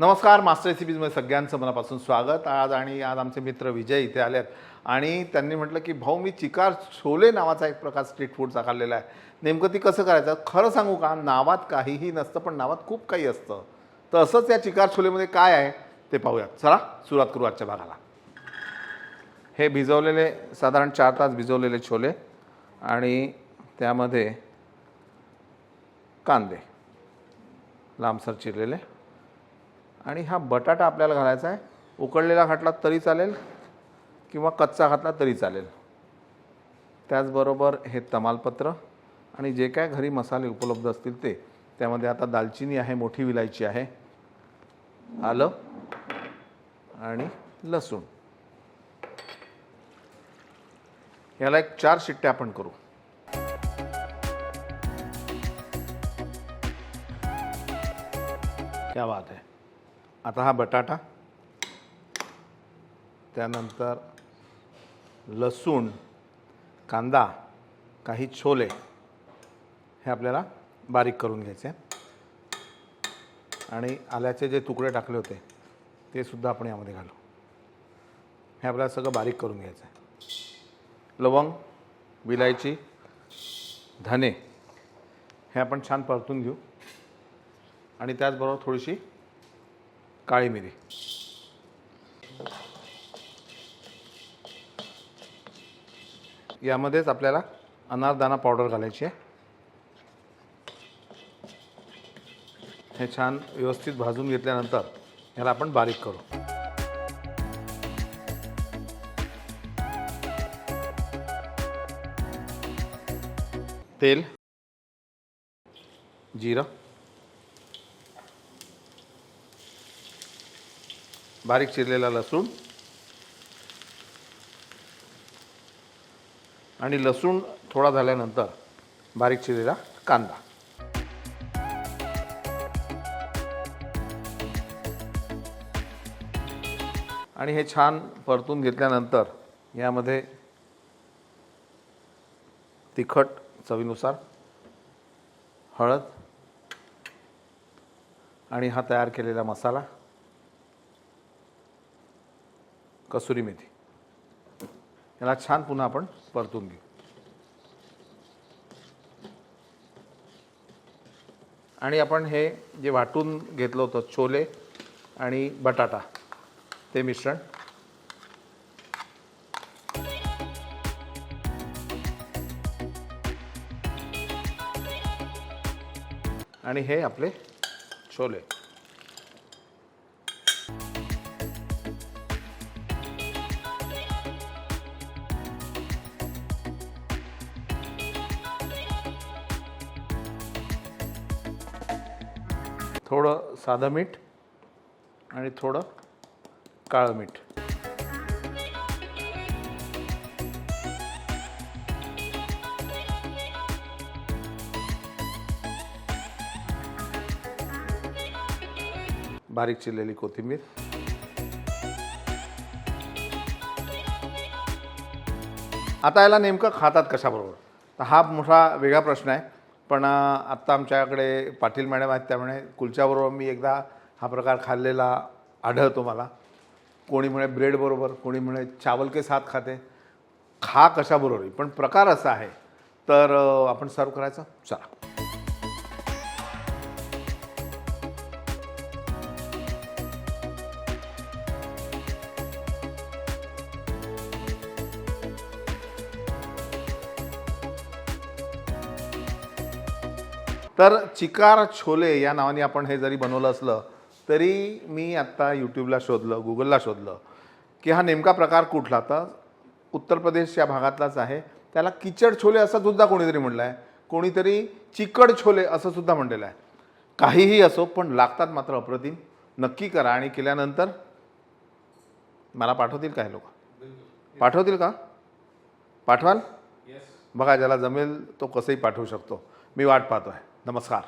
नमस्कार, मास्टर रेसिपीजमध्ये सगळ्यांचं मनापासून स्वागत। आज आमचे मित्र विजय इथे आलेत आणि त्यांनी म्हटलं की भाऊ मी चिकार छोले नावाचा एक प्रकार स्ट्रीट फूडचा खाल्लेला आहे, नेमकं ती कसं करायचं। खरं सांगू का, नावात काहीही नसतं पण नावात खूप काही असतं। तर असंच या चिकार छोलेमध्ये काय आहे ते पाहूयात। चला सुरुवात करू आजच्या भागाला। हे भिजवलेले साधारण 4 तास भिजवलेले छोले आणि त्यामध्ये कांदे लांबसर चिरलेले आणि हा बटाटा आपल्याला घालायचा आहे। उकळलेला घातला तरी चालेल किंवा कच्चा घातला तरी चालेल। त्याचबरोबर हे तमालपत्र आणि जे काय घरी मसाले उपलब्ध असतील ते, त्यामध्ये आता दालचिनी आहे, मोठी विलायची आहे, आलं आणि लसूण। याला एक 4 शिट्ट्या आपण करू। क्या बात है। आता हा बटाटा, त्यानंतर लसूण, कांदा, काही छोले हे आपल्याला बारीक करून घ्यायचे आणि आल्याचे जे तुकडे टाकले होते ते सुद्धा आपण यामध्ये घालू। हे आपल्याला सगळं बारीक करून घ्यायचं आहे। लवंग, विलायची, धने हे आपण छान परतून घेऊ आणि त्याचबरोबर थोडीशी काळी मिरी। यामध्येच आपल्याला अनारदाना पावडर घालायची आहे। हे छान व्यवस्थित भाजून घेतल्यानंतर याला आपण बारीक करू। तेल, जिरं, बारीक चिरलेला लसूण आणि लसूण थोडा झाल्यानंतर बारीक चिरलेला कांदा। आणि हे छान परतून घेतल्यानंतर यामध्ये तिखट चवीनुसार, हळद आणि हा तयार केलेला मसाला, कसुरी मेथी, याला छान पुन्हा आपण परतून घेऊ। आणि आपण हे जे वाटून घेतलं होतं छोले आणि बटाटा ते मिश्रण आणि हे आपले छोले थोडं साधं मीठ आणि थोडं काळं मीठ। बारीक चिरलेली कोथिंबीर। आता याला नेमकं खातात कशाबरोबर, तर हा मोठा वेगळा प्रश्न आहे। पण आत्ता आमच्याकडे पाटील मॅडम आहेत, त्यामुळे कुलच्याबरोबर मी एकदा हा प्रकार खाल्लेला आढळतो मला। कोणी म्हणे ब्रेडबरोबर, कोणी म्हणे चावल के साथ खाते, खा कशाबरोबरही, पण प्रकार असा आहे। तर आपण सर्व करायचं। चला। तर चिकार छोले या नावाने आपण हे जरी बनवलं असलं तरी मी आत्ता यूट्यूबला शोधलं, गुगलला शोधलं की हा नेमका प्रकार कुठला। तर उत्तर प्रदेश या भागातलाच आहे। त्याला किचड छोले असं सुद्धा कोणीतरी म्हटलं आहे, कोणीतरी चिकड छोले असं सुद्धा म्हटलेलं आहे। काहीही असो, पण लागतात मात्र अप्रतिम। नक्की करा आणि केल्यानंतर मला पाठवतील का हे लोक? पाठवतील का? पाठवाल? बघा, ज्याला जमेल तो कसंही पाठवू शकतो। मी वाट पाहतोय। नमस्कार।